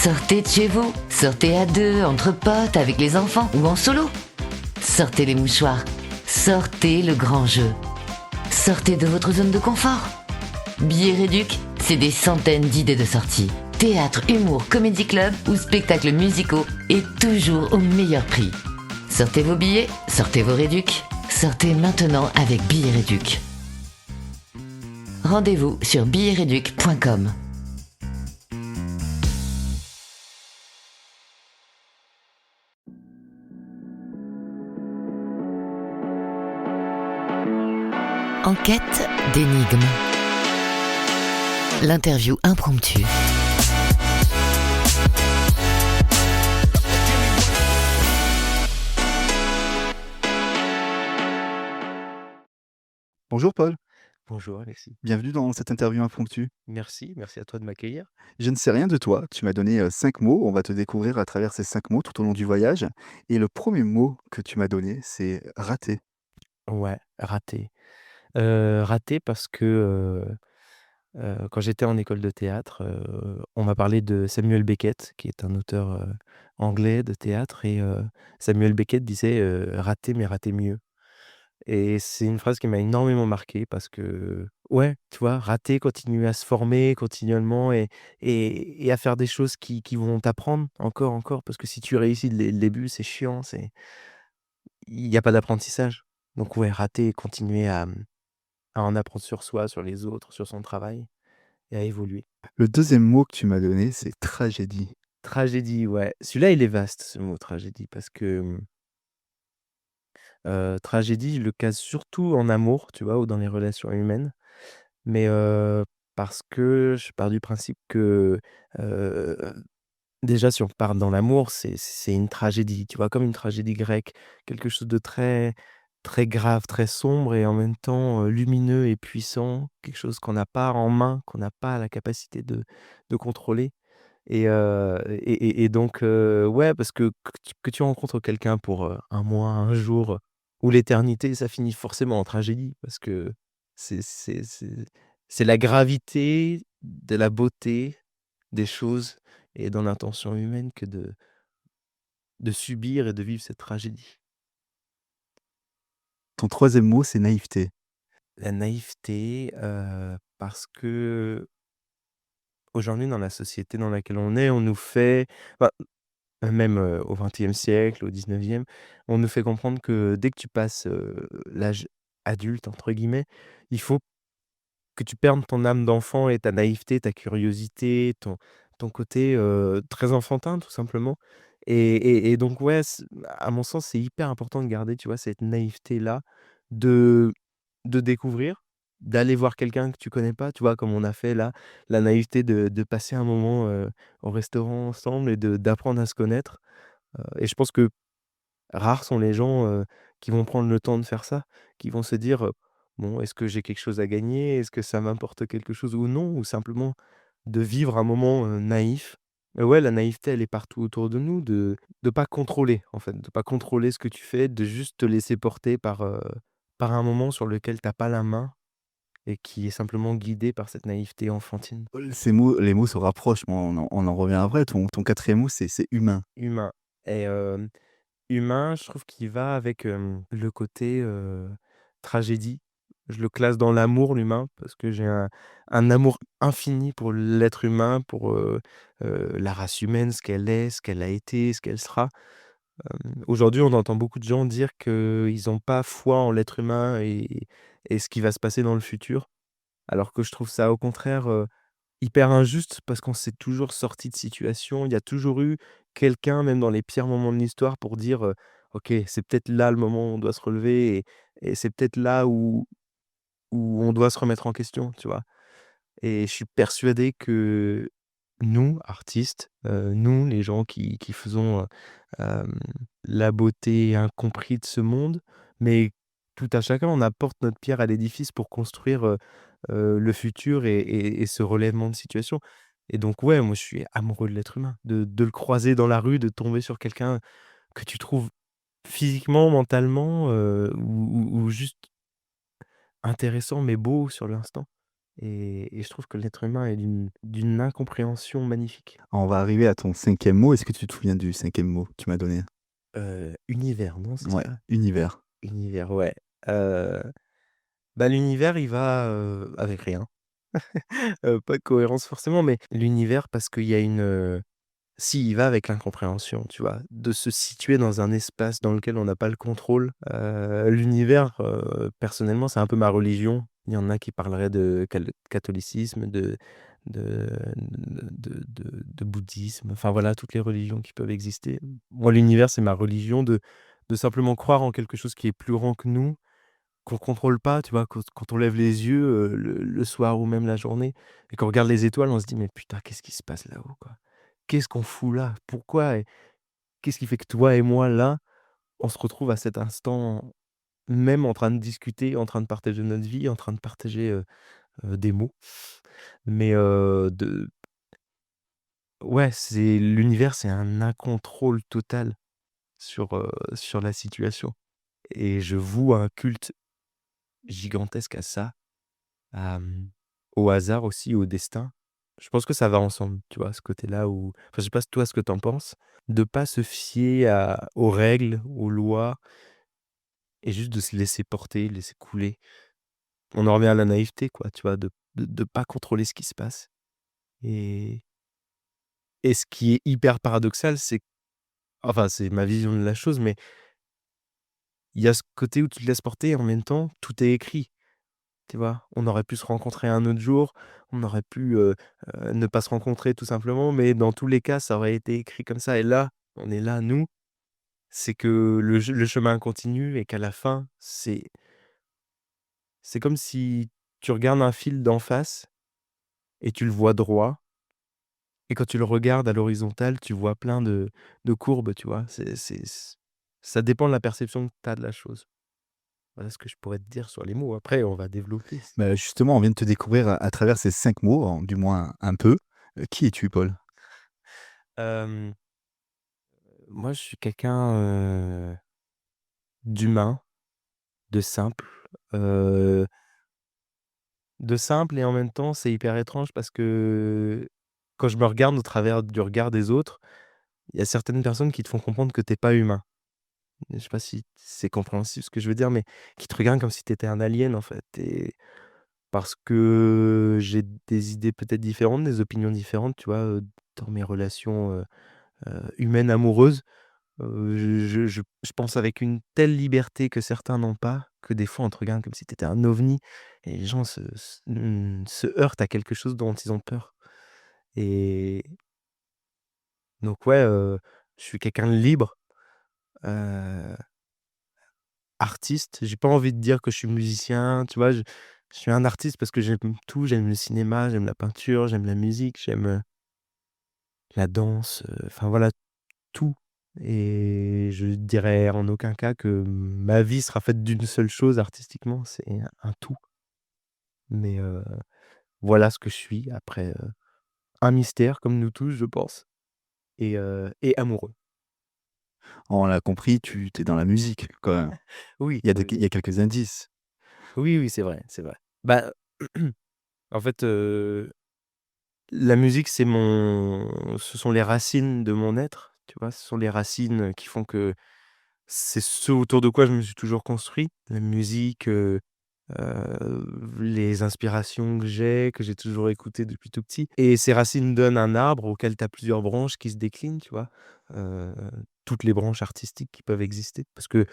Sortez de chez vous, sortez à deux, entre potes, avec les enfants ou en solo. Sortez les mouchoirs, sortez le grand jeu. Sortez de votre zone de confort. Billets Réduc, c'est des centaines d'idées de sorties. Théâtre, humour, comédie club ou spectacles musicaux et toujours au meilleur prix. Sortez vos billets, sortez vos réducs. Sortez maintenant avec Billets Réduc. Rendez-vous sur billetsreduc.com. Enquête d'énigmes. L'interview impromptue. Bonjour Paul, Bonjour Alexis. bienvenue dans cette interview impromptue. Merci à toi de m'accueillir. Je ne sais rien de toi, tu m'as donné 5 mots, on va te découvrir à travers ces 5 mots tout au long du voyage. Et le premier mot que tu m'as donné, c'est raté. Ouais, raté. Raté parce que, quand j'étais en école de théâtre, on m'a parlé de Samuel Beckett, qui est un auteur, anglais de théâtre et Samuel Beckett disait, «Rater mais rater mieux» et c'est une phrase qui m'a énormément marqué parce que ouais, tu vois, rater, continuer à se former continuellement et à faire des choses qui vont t'apprendre encore parce que si tu réussis dès le début, c'est chiant, il y a pas d'apprentissage. Donc ouais, rater et continuer à en apprendre sur soi, sur les autres, sur son travail et à évoluer. Le deuxième mot que tu m'as donné, c'est tragédie. Tragédie, ouais. Celui-là, il est vaste, ce mot tragédie, parce que, tragédie, je le case surtout en amour, tu vois? Ou dans les relations humaines. Mais, parce que je pars du principe que, heu, déjà, si on part dans l'amour, c'est une tragédie, tu vois? Comme une tragédie grecque, quelque chose de très très grave, très sombre et en même temps, lumineux et puissant, quelque chose qu'on n'a pas en main, qu'on n'a pas la capacité de contrôler et donc ouais, parce que tu rencontres quelqu'un pour, 1 mois, un jour, ou l'éternité, ça finit forcément en tragédie parce que c'est c'est c'est c'est la gravité de la beauté des choses et dans l'intention humaine que de subir et de vivre cette tragédie. Ton troisième mot, c'est naïveté. La naïveté, parce que aujourd'hui dans la société dans laquelle on est, on nous fait enfin, même, au XXe siècle, au XIXe, on nous fait comprendre que dès que tu passes, l'âge «adulte» entre guillemets, il faut que tu perdes ton âme d'enfant et ta naïveté, ta curiosité, ton côté, très enfantin tout simplement et donc ouais, à mon sens, c'est hyper important de garder, tu vois, cette naïveté-là, de découvrir, d'aller voir quelqu'un que tu connais pas, tu vois? Comme on a fait là, la naïveté de passer un moment, au restaurant ensemble et d'apprendre à se connaître, et je pense que rares sont les gens, qui vont prendre le temps de faire ça, qui vont se dire, «Bon, est-ce que j'ai quelque chose à gagner? Est-ce que ça m'apporte quelque chose ou non?» ou simplement de vivre un moment, naïf. Ouais, la naïveté, elle est partout autour de nous, de pas contrôler, en fait, de pas contrôler ce que tu fais, de juste te laisser porter par un moment sur lequel tu as pas la main et qui est simplement guidé par cette naïveté enfantine. Ces mots, les mots se rapprochent, mais on en revient après. Ton quatrième mot, c'est humain. Humain et humain, je trouve qu'il va avec, le côté, tragédie. Je le classe dans l'amour, l'humain, parce que j'ai un amour infini pour l'être humain, pour, la race humaine, ce qu'elle est, ce qu'elle a été, ce qu'elle sera. Aujourd'hui, on entend beaucoup de gens dire qu'ils ont pas foi en l'être humain et ce qui va se passer dans le futur, alors que je trouve ça au contraire, hyper injuste parce qu'on s'est toujours sorti de situations. Il y a toujours eu quelqu'un, même dans les pires moments de l'histoire, pour dire, «OK, c'est peut-être là le moment où on doit se relever et c'est peut-être là où on doit se remettre en question», tu vois? Et je suis persuadé que nous, artistes, nous, les gens qui faisons, hem, la beauté incompris de ce monde, mais tout à chacun, on apporte notre pierre à l'édifice pour construire, le futur et ce relèvement de situation et donc ouais, moi je suis amoureux de l'être humain, de le croiser dans la rue, de tomber sur quelqu'un que tu trouves physiquement, mentalement, ou juste intéressant mais beau sur l'instant et je trouve que l'être humain est d'une incompréhension magnifique. On va arriver à ton cinquième mot. Est-ce que tu te souviens du cinquième mot que tu m'as donné? Univers, non, c'est Ouais, ça? univers. Univers, ouais. Heu, Bah, l'univers, il va, avec rien. Pas de cohérence forcément, mais l'univers parce qu'il y a si, il va avec l'incompréhension, tu vois? De se situer dans un espace dans lequel on n'a pas le contrôle. L'univers, personnellement, c'est un peu ma religion. Il y en a qui parleraient de catholicisme, de de bouddhisme, enfin voilà, toutes les religions qui peuvent exister. Moi, l'univers, c'est ma religion de simplement croire en quelque chose qui est plus grand que nous, qu'on contrôle pas, tu vois? Quand on lève les yeux, le soir ou même la journée et qu'on regarde les étoiles, on se dit: «Mais putain, qu'est-ce qui se passe là-haut, quoi? Qu'est-ce qu'on fout là? Pourquoi et qu'est-ce qui fait que toi et moi, là, on se retrouve à cet instant même en train de discuter, en train de partager notre vie, en train de partager, des mots?» Mais, de ouais, c'est l'univers, c'est un incontrôle total sur la situation et je voue un culte gigantesque à ça. Au hasard aussi, au destin. Je pense que ça va ensemble, tu vois? Ce côté-là où enfin, je sais pas toi ce que tu en penses, de pas se fier aux règles, aux lois et juste de se laisser porter, laisser couler. On en revient à la naïveté quoi, tu vois? De pas contrôler ce qui se passe et ce qui est hyper paradoxal, c'est enfin, c'est ma vision de la chose, mais il y a ce côté où tu te laisses porter et en même temps, tout est écrit. Tu vois? On aurait pu se rencontrer un autre jour, on aurait pu, ne pas se rencontrer tout simplement, mais dans tous les cas, ça aurait été écrit comme ça et là, on est là, nous, c'est que le chemin continue et qu'à la fin, c'est comme si tu regardes un fil d'en face et tu le vois droit et quand tu le regardes à l'horizontale, tu vois plein de courbes, tu vois? Ça dépend de la perception que tu as de la chose. Voilà ce que je pourrais te dire sur les mots. Après, on va développer si Bah, justement, on vient de te découvrir à travers ces 5 mots, en du moins un peu. Qui es-tu, Paul? hem moi, je suis quelqu'un, d'humain, de simple, heu, de simple et en même temps, c'est hyper étrange parce que quand je me regarde au travers du regard des autres, il y a certaines personnes qui te font comprendre que tu es pas humain. Je sais pas si c'est compréhensible ce que je veux dire, mais qui te regardent comme si tu étais un alien, en fait et parce que j'ai des idées peut-être différentes, des opinions différentes, tu vois, dans mes relations, humaines, amoureuses. Je pense avec une telle liberté que certains n'ont pas, que des fois on te regarde comme si tu étais un ovni et les gens se heurtent à quelque chose dont ils ont peur et donc ouais, je suis quelqu'un de libre, heu, artiste. J'ai pas envie de dire que je suis musicien, tu vois? Je suis un artiste parce que j'aime tout, j'aime le cinéma, j'aime la peinture, j'aime la musique, j'aime, la danse, enfin voilà, tout et je dirais en aucun cas que ma vie sera faite d'une seule chose artistiquement, c'est un tout. Mais voilà ce que je suis après, un mystère comme nous tous je pense et amoureux. On l'a compris, tu es dans la musique, quand même. Oui, oui, Il oui. y a quelques indices. Oui, oui, c'est vrai, c'est vrai. Bah, en fait, la musique ce sont les racines de mon être, tu vois? Ce sont les racines qui font que c'est ce autour de quoi je me suis toujours construit. La musique, les inspirations que j'ai toujours écoutées depuis tout petit et ces racines donnent un arbre auquel tu as plusieurs branches qui se déclinent, tu vois? Heu, Toutes les branches artistiques qui peuvent exister parce que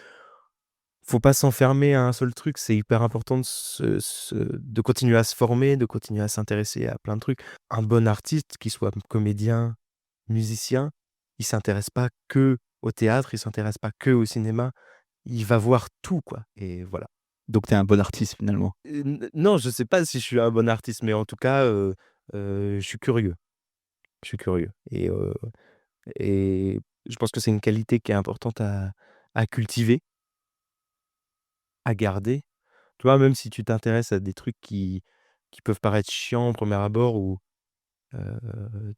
faut pas s'enfermer à un seul truc, c'est hyper important de continuer à se former, de continuer à s'intéresser à plein de trucs. Un bon artiste, qu'il soit comédien, musicien, il s'intéresse pas que au théâtre, il s'intéresse pas que au cinéma, il va voir tout, quoi et voilà. Donc tu es un bon artiste, finalement. Non, je sais pas si je suis un bon artiste, mais en tout cas, je suis curieux. Je suis curieux et je pense que c'est une qualité qui est importante à cultiver, à garder. Tu vois, même si tu t'intéresses à des trucs qui peuvent paraître chiants au premier abord ou,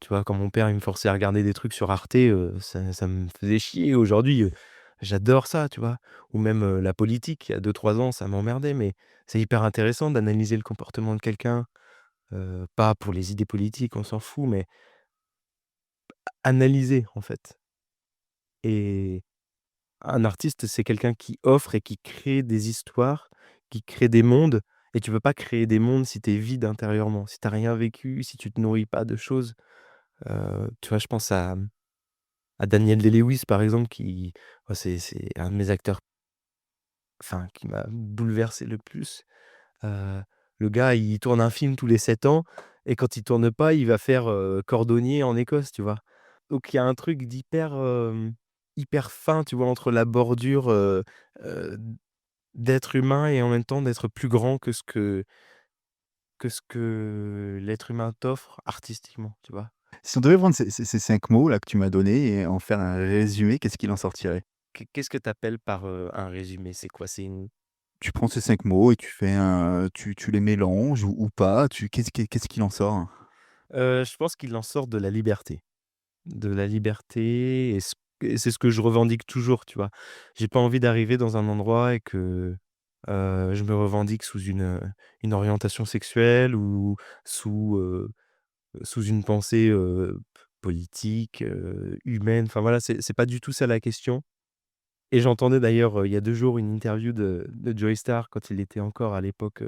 tu vois, quand mon père, il me forçait à regarder des trucs sur Arte, ça me faisait chier. Aujourd'hui, j'adore ça, tu vois? Ou même, la politique, il y a 2-3 ans, ça m'emmerdait, mais c'est hyper intéressant d'analyser le comportement de quelqu'un, pas pour les idées politiques, on s'en fout, mais analyser, en fait. Et un artiste, c'est quelqu'un qui offre et qui crée des histoires, qui crée des mondes et tu peux pas créer des mondes si tu es vide intérieurement, si tu as rien vécu, si tu te nourris pas de choses. Tu vois, je pense à Daniel Day-Lewis, par exemple, qui bah, c'est un de mes acteurs, enfin, qui m'a bouleversé le plus. Heu, le gars, il tourne un film tous les 7 ans et quand il tourne pas, il va faire, cordonnier en Écosse, tu vois? Donc il y a un truc d'hyper, hyper fin, tu vois, entre la bordure, heu, d'être humain et en même temps d'être plus grand que l'être humain t'offre artistiquement, tu vois? Si on devait prendre ces 5 mots là que tu m'as donnés et en faire un résumé, qu'est-ce qu'il en sortirait? Qu'est-ce que tu appelles par, un résumé? C'est quoi? C'est une Tu prends ces 5 mots et tu fais un tu les mélanges ou pas, qu'est-ce qu'il en sort? je pense qu'il en sort de la liberté. De la liberté et c'est ce que je revendique toujours, tu vois? J'ai pas envie d'arriver dans un endroit et que, je me revendique sous une orientation sexuelle ou sous, sous une pensée, politique, humaine, enfin voilà, c'est pas du tout ça la question et j'entendais d'ailleurs, il y a 2 jours une interview de Joey Starr quand il était encore à l'époque,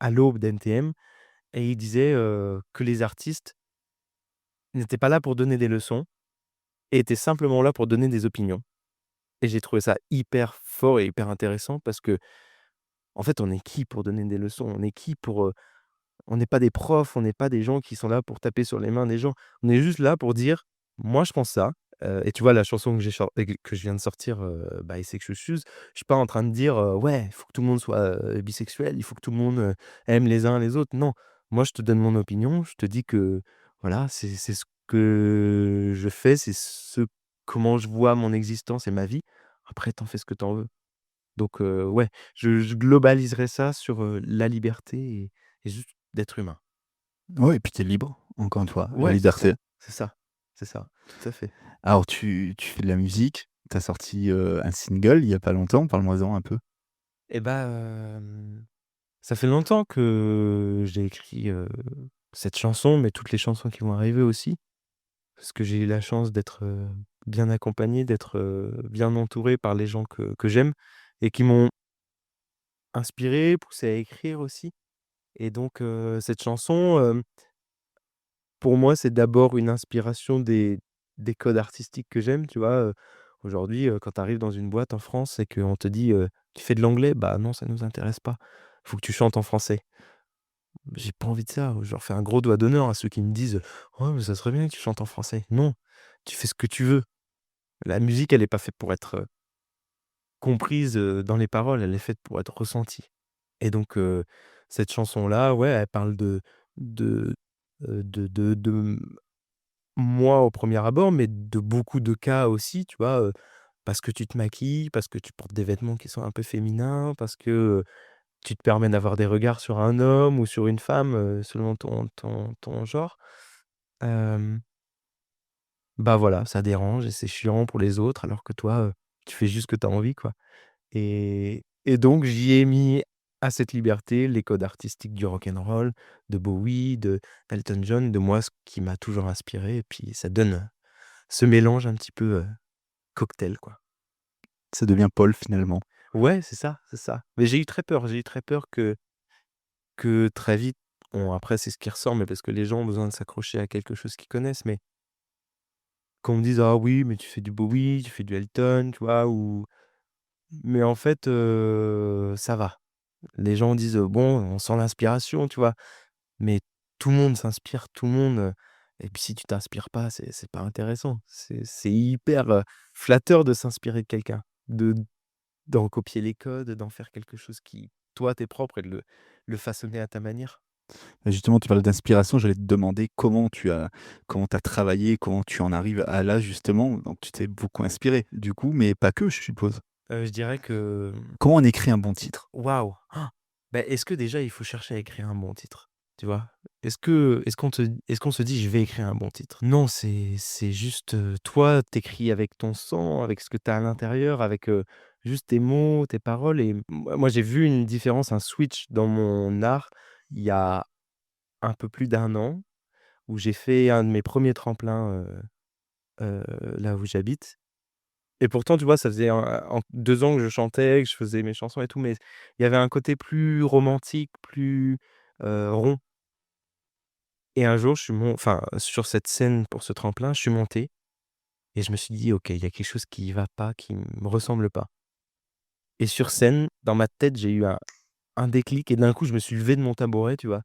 à l'aube d'NTM et il disait, que les artistes n'étaient pas là pour donner des leçons et étaient simplement là pour donner des opinions. Et j'ai trouvé ça hyper fort et hyper intéressant parce que en fait, on est qui pour donner des leçons? On est qui pour, on n'est pas des profs, on n'est pas des gens qui sont là pour taper sur les mains des gens. On est juste là pour dire: «Moi, je pense ça», et tu vois la chanson que j'ai chor et que je viens de sortir, Bisexual Shoes, je suis pas en train de dire, «Ouais, il faut que tout le monde soit, bisexuel, il faut que tout le monde, aime les uns les autres». Non, moi, je te donne mon opinion, je te dis que voilà, c'est ce que je fais, c'est ce comment je vois mon existence et ma vie. Après, tu en fais ce que tu en veux. Donc ouais, je globaliserais ça sur, la liberté et juste d'être humain. Ouais et puis tu es libre, encore une fois, la Ouais, c'est ça, liberté. c'est ça, c'est ça, tout à fait. Alors tu fais de la musique, tu as sorti, un single il y a pas longtemps, parle-moi-en un peu. Et bah, ça fait longtemps que j'ai écrit, cette chanson, mais toutes les chansons qui vont arriver aussi, parce que j'ai eu la chance d'être, bien accompagné, d'être, bien entouré par les gens que j'aime et qui m'ont inspiré, poussé à écrire aussi et donc cette chanson, pour moi, c'est d'abord une inspiration des codes artistiques que j'aime, tu vois? Aujourd'hui, quand tu arrives dans une boîte en France et qu'on te dit, «Tu fais de l'anglais?» «Bah non, ça nous intéresse pas. Faut que tu chantes en français». J'ai pas envie de ça, je leur fais un gros doigt d'honneur à ceux qui me disent: «Ouais, mais ça serait bien que tu chantes en français». Non, tu fais ce que tu veux. La musique, elle est pas faite pour être, comprise, dans les paroles, elle est faite pour être ressentie et donc cette chanson-là, ouais, elle parle de, de moi, au premier abord, mais de beaucoup de cas aussi, tu vois? Parce que tu te maquilles, parce que tu portes des vêtements qui sont un peu féminins, parce que, tu te permets d'avoir des regards sur un homme ou sur une femme, selon ton genre. Hem, Bah, voilà, ça dérange et c'est chiant pour les autres alors que toi, tu fais juste ce que tu as envie, quoi et donc j'y ai mis à cette liberté les codes artistiques du rock'n'roll, de Bowie, de Elton John, de moi, ce qui m'a toujours inspiré et puis ça donne ce mélange un petit peu, cocktail, quoi. Ça devient Paul finalement. Ouais, c'est ça, c'est ça. Mais j'ai eu très peur que très vite bon après c'est ce qui ressort, mais parce que les gens ont besoin de s'accrocher à quelque chose qu'ils connaissent, mais qu'on me dise: «Ah oui, mais tu fais du Bowie, tu fais du Elton», tu vois? Ou mais en fait, ça va. Les gens disent: «Bon, on sent l'inspiration», tu vois? Mais tout le monde s'inspire, tout le monde, et puis si tu t'inspires pas, c'est pas intéressant. C'est hyper, flatteur de s'inspirer de quelqu'un, d'en copier les codes, d'en faire quelque chose qui, toi, t'es propre et de le façonner à ta manière. Justement, tu parlais d'inspiration, j'allais te demander comment tu as travaillé, comment tu en arrives à là justement, donc tu t'es beaucoup inspiré du coup, mais pas que je suppose? Je dirais que, Comment on écrit un bon titre? waouh! Bah, est-ce que déjà il faut chercher à écrire un bon titre? Tu vois? Est-ce qu'on se dit: «Je vais écrire un bon titre»? Non, c'est juste, toi, t'écris avec ton sang, avec ce que tu as à l'intérieur, avec, juste tes mots, tes paroles et moi j'ai vu une différence, un switch dans mon art il y a un peu plus d'1 an où j'ai fait un de mes premiers tremplins, là où j'habite et pourtant, tu vois, ça faisait en 2 ans que je chantais, que je faisais mes chansons et tout, mais il y avait un côté plus romantique, plus, rond et un jour, je suis enfin, sur cette scène pour ce tremplin, je suis monté et je me suis dit: «OK, il y a quelque chose qui va pas, qui me ressemble pas» et sur scène, dans ma tête, j'ai eu un déclic et d'un coup, je me suis levé de mon tabouret, tu vois?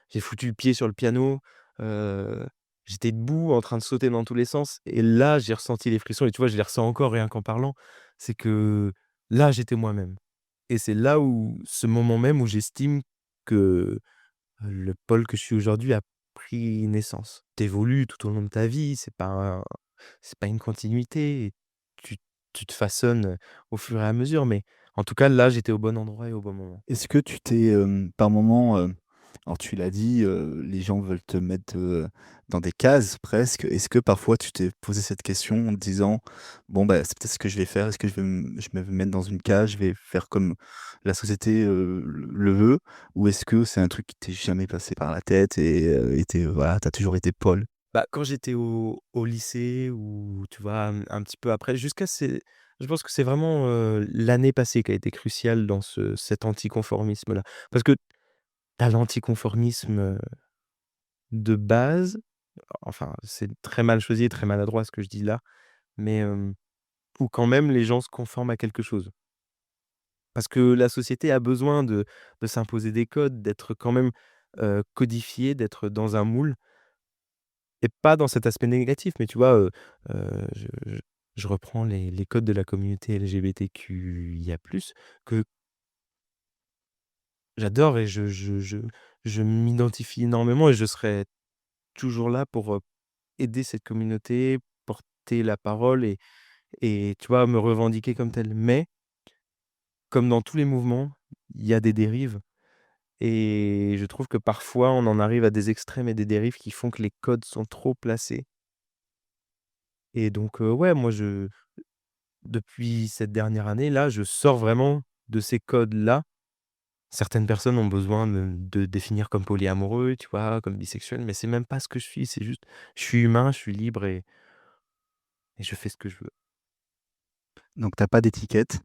J'ai foutu le pied sur le piano, heu, j'étais debout en train de sauter dans tous les sens et là, j'ai ressenti les frissons et tu vois, je les ressens encore rien qu'en parlant. C'est que là, j'étais moi-même et c'est là où ce moment même où j'estime que, le Paul que je suis aujourd'hui a pris naissance. Tu évolues tout au long de ta vie, c'est pas une continuité. Tu tu te façonnes, au fur et à mesure, mais en tout cas, là, j'étais au bon endroit et au bon moment. Est-ce que tu t'es, par moment, alors tu l'as dit, les gens veulent te mettre, dans des cases presque. Est-ce que parfois tu t'es posé cette question en te disant: «Bon, bah, c'est peut-être ce que je vais faire. Est-ce que je vais me mettre dans une case, je vais faire comme la société, le veut?» Ou est-ce que c'est un truc qui t'est jamais passé par la tête et tu voilà, tu toujours été Paul? Bah, quand j'étais au lycée ou tu vois, un petit peu après, je pense que c'est vraiment, l'année passée qui a été cruciale dans cet anticonformisme-là. Parce que tu as l'anticonformisme, de base, enfin, c'est très mal choisi et très maladroit ce que je dis là, mais, où quand même les gens se conforment à quelque chose. Parce que la société a besoin de s'imposer des codes, d'être quand même, codifiée, d'être dans un moule. Et pas dans cet aspect négatif, mais tu vois, je reprends les codes de la communauté LGBTQIA+, que j'adore et je m'identifie énormément et je serai toujours là pour, aider cette communauté, porter la parole et tu vois, me revendiquer comme tel. Mais comme dans tous les mouvements, il y a des dérives et je trouve que parfois on en arrive à des extrêmes et des dérives qui font que les codes sont trop placés et donc ouais, moi je depuis cette dernière année-là, je sors vraiment de ces codes-là. Certaines personnes ont besoin de définir comme polyamoureux, tu vois? Comme bisexuel, mais c'est même pas ce que je suis, c'est juste je suis humain, je suis libre et je fais ce que je veux. Donc t'as pas d'étiquette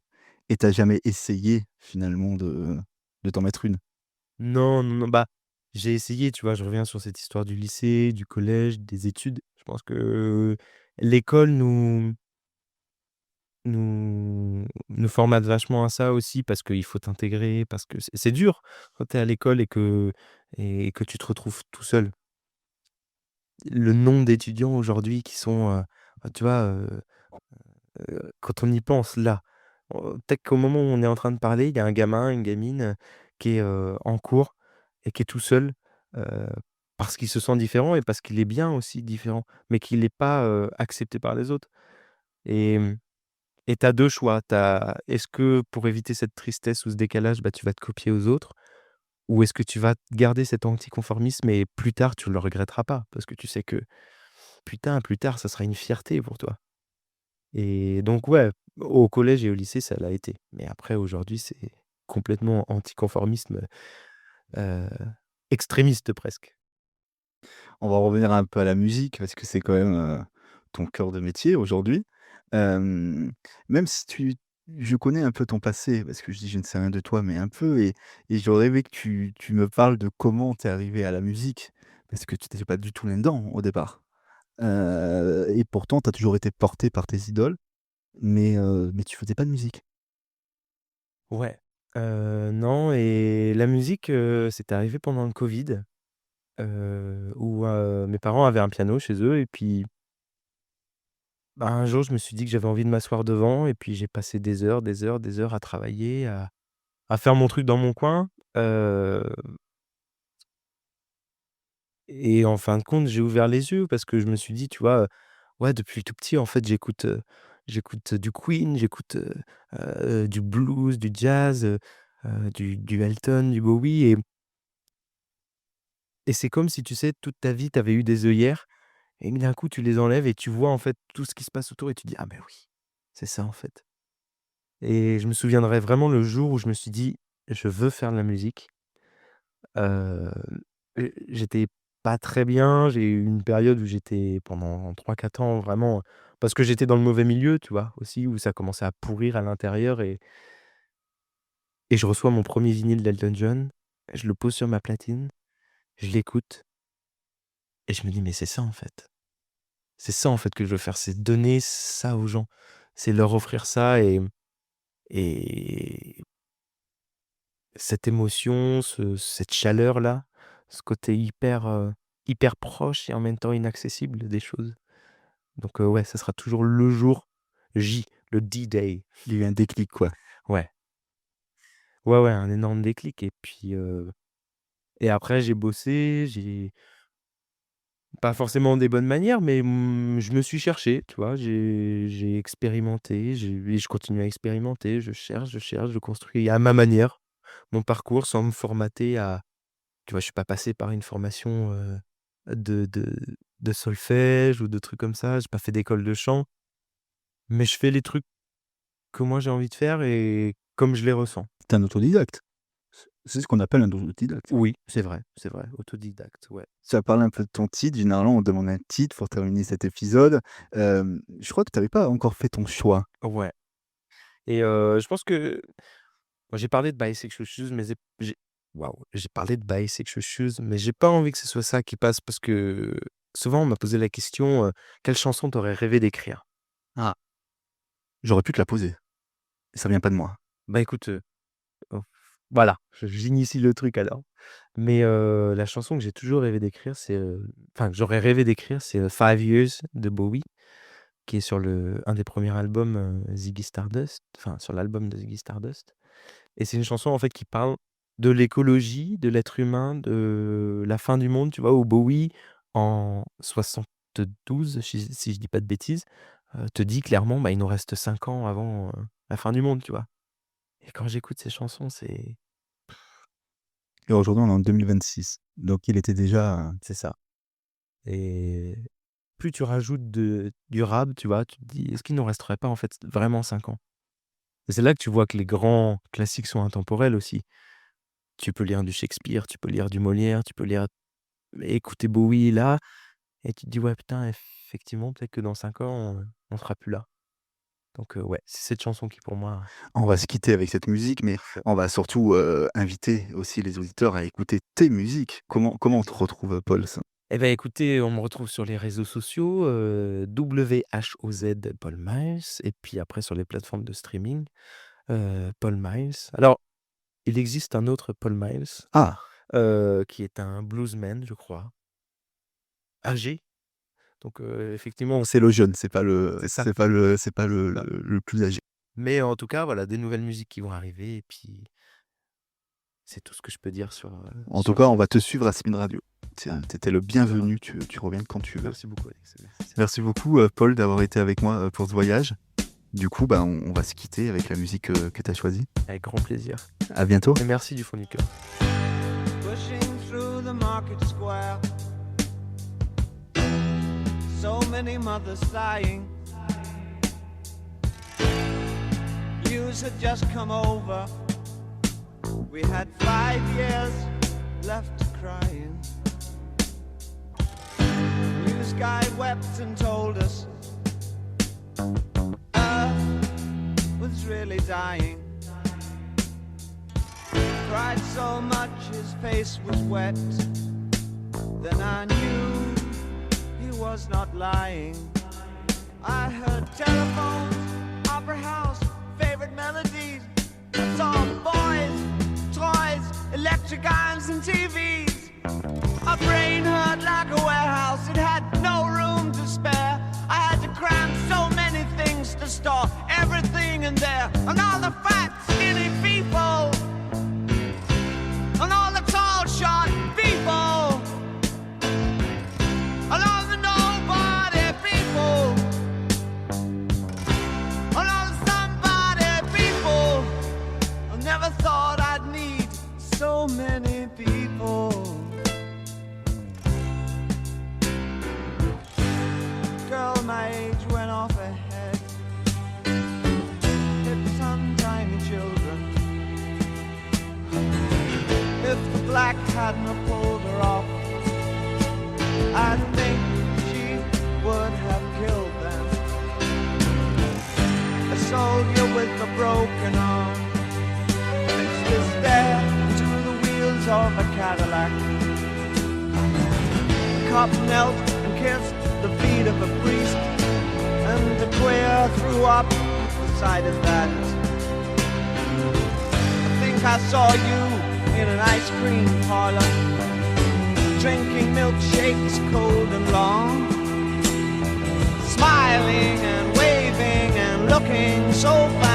et t'as jamais essayé finalement de t'en mettre une? Non, non, non, bah, j'ai essayé, tu vois? Je reviens sur cette histoire du lycée, du collège, des études. Je pense que l'école nous formate vachement à ça aussi parce qu'il faut t'intégrer, parce que c'est dur quand tu es à l'école et que tu te retrouves tout seul. Le nombre d'étudiants aujourd'hui qui sont, tu vois, quand on y pense là, peut-être qu'au moment où on est en train de parler, il y a un gamin, une gamine, qui est, en cours et qui est tout seul, heu, parce qu'il se sent différent et parce qu'il est bien aussi différent, mais qu'il est pas, accepté par les autres et et tu as 2 choix. Est-ce que pour éviter cette tristesse ou ce décalage, bah, tu vas te copier aux autres? Ou est-ce que tu vas garder cet anticonformisme et plus tard tu le regretteras pas? Parce que tu sais que putain, plus tard, ça sera une fierté pour toi. Et donc ouais, au collège et au lycée, ça l'a été. Mais après aujourd'hui, c'est complètement anticonformisme, heu, extrémiste presque. On va revenir un peu à la musique parce que c'est quand même, ton cœur de métier aujourd'hui. Hem, même si je connais un peu ton passé parce que je dis: «Je ne sais rien de toi», mais un peu et j'aurais aimé que tu me parles de comment tu es arrivé à la musique parce que tu étais pas du tout là-dedans au départ. Et pourtant tu as toujours été porté par tes idoles, mais tu faisais pas de musique. Ouais, non et la musique, c'est arrivé pendant le covid, où, mes parents avaient un piano chez eux et puis, bah, un jour, je me suis dit que j'avais envie de m'asseoir devant et puis j'ai passé des heures, des heures, des heures à travailler, à faire mon truc dans mon coin, heu et en fin de compte, j'ai ouvert les yeux parce que je me suis dit, tu vois, ouais, depuis tout petit, en fait, j'écoute du Queen, j'écoute, du blues, du jazz, du Elton, du Bowie et c'est comme si, tu sais, toute ta vie, tu avais eu des œillères et d'un coup, tu les enlèves et tu vois, en fait, tout ce qui se passe autour et tu dis: «Ah mais oui, c'est ça, en fait» et je me souviendrai vraiment le jour où je me suis dit: «Je veux faire de la musique». Heu j'étais pas très bien. J'ai eu une période où j'étais pendant 3 4 ans vraiment parce que j'étais dans le mauvais milieu, tu vois? Aussi, où ça commençait à pourrir à l'intérieur et je reçois mon premier vinyle d'Elton John, je le pose sur ma platine, je l'écoute et je me dis: «Mais c'est ça, en fait. C'est ça, en fait, que je veux faire, c'est donner ça aux gens. C'est leur offrir ça et cette émotion, cette chaleur-là, ce côté hyper proche et en même temps inaccessible des choses. Donc ouais, ça sera toujours le jour J, le D-Day. Il y a eu un déclic, quoi. Ouais. Ouais, un énorme déclic et puis, et après j'ai bossé, j'ai pas forcément des bonnes manières, mais je me suis cherché, tu vois? J'ai expérimenté, et je continue à expérimenter, je construis à ma manière mon parcours sans me formater à tu vois? Je suis pas passé par une formation, de solfège ou de trucs comme ça, j'ai pas fait d'école de chant, mais je fais les trucs que moi j'ai envie de faire et comme je les ressens. Tu un autodidacte. C'est ce qu'on appelle un autodidacte. Oui, c'est vrai, autodidacte, ouais. Tu as parlé un peu de ton titre. Généralement, on demande un titre pour terminer cet épisode. Je crois que tu avais pas encore fait ton choix. Ouais et je pense que moi j'ai parlé de Bisexual Shoes, mais j'ai parlé de Bisexual Shoes, mais j'ai pas envie que ce soit ça qui passe parce que souvent on m'a posé la question, «Quelle chanson t'aurais rêvé d'écrire?» Ah. J'aurais pu te la poser. Ça vient pas de moi. Bah écoute, oh, voilà, j'initie le truc alors. Mais la chanson que j'ai toujours rêvé d'écrire, c'est, enfin que j'aurais rêvé d'écrire, c'est, Five Years de Bowie, qui est sur un des premiers albums, Ziggy Stardust, enfin sur l'album de Ziggy Stardust et c'est une chanson en fait qui parle de l'écologie, de l'être humain, de la fin du monde, tu vois? Où Bowie en 72, si je dis pas de bêtises, te dit clairement: «Bah, il nous reste 5 ans avant, la fin du monde», tu vois? Et quand j'écoute ces chansons, Et aujourd'hui, on est en 2026. Donc il était déjà, c'est ça et plus tu rajoutes du rap, tu vois, tu te dis: «Est-ce qu'il nous resterait pas en fait vraiment 5 ans?» Et c'est là que tu vois que les grands classiques sont intemporels aussi. Tu peux lire du Shakespeare, tu peux lire du Molière, tu peux lire écouter Bowie là et tu te dis: «Ouais putain effectivement peut-être que dans 5 ans on sera plus là». Donc ouais, c'est cette chanson qui pour moi on va se quitter avec cette musique, mais parfait. on va surtout, inviter aussi les auditeurs à écouter tes musiques. Comment on te retrouve, Paul? Eh ben écoutez, on me retrouve sur les réseaux sociaux, WHOZ Paul Miles et puis après sur les plateformes de streaming, Paul Miles. Alors, il existe un autre Paul Miles, Ah! qui est un bluesman, je crois, âgé. Donc effectivement, C'est le jeune, c'est pas le c'est ça, c'est pas le ça. le plus âgé. Mais en tout cas, voilà, des nouvelles musiques qui vont arriver et puis c'est tout ce que je peux dire En tout sur cas, on va te suivre à Spin Radio. Tiens, tu étais le on verra. bienvenu, tu reviens quand tu veux. Merci beaucoup Alex, merci. Merci beaucoup, Paul, d'avoir été avec moi, pour ce voyage. Du coup, bah, on va se quitter avec la musique, que tu as choisie. Avec grand plaisir À bientôt. et merci du fond du cœur. Pushing through the market square, so many mothers sighing. News had just come over. We had 5 years left crying. News guy wept and told us Earth was really dying. Cried so much his face was wet. Then I knew he was not lying. I heard telephones, opera house, favorite melodies. Saw boys, toys, electric irons and TVs. My brain hurt like a warehouse, it had no room to spare. I had to cram so many things to store everything in there. And all the fat, skinny people, and all the tall, short people, and all the nobody people, and all the somebody people. I never thought I'd need so many people. Girl my age went off ahead, hit some tiny children. If the black hadn't have pulled her off teacup knelt and kissed the feet of a priest, and the queer threw up, decided that. I think I saw you in an ice cream parlor, drinking milkshakes cold and long, smiling and waving and looking so fine.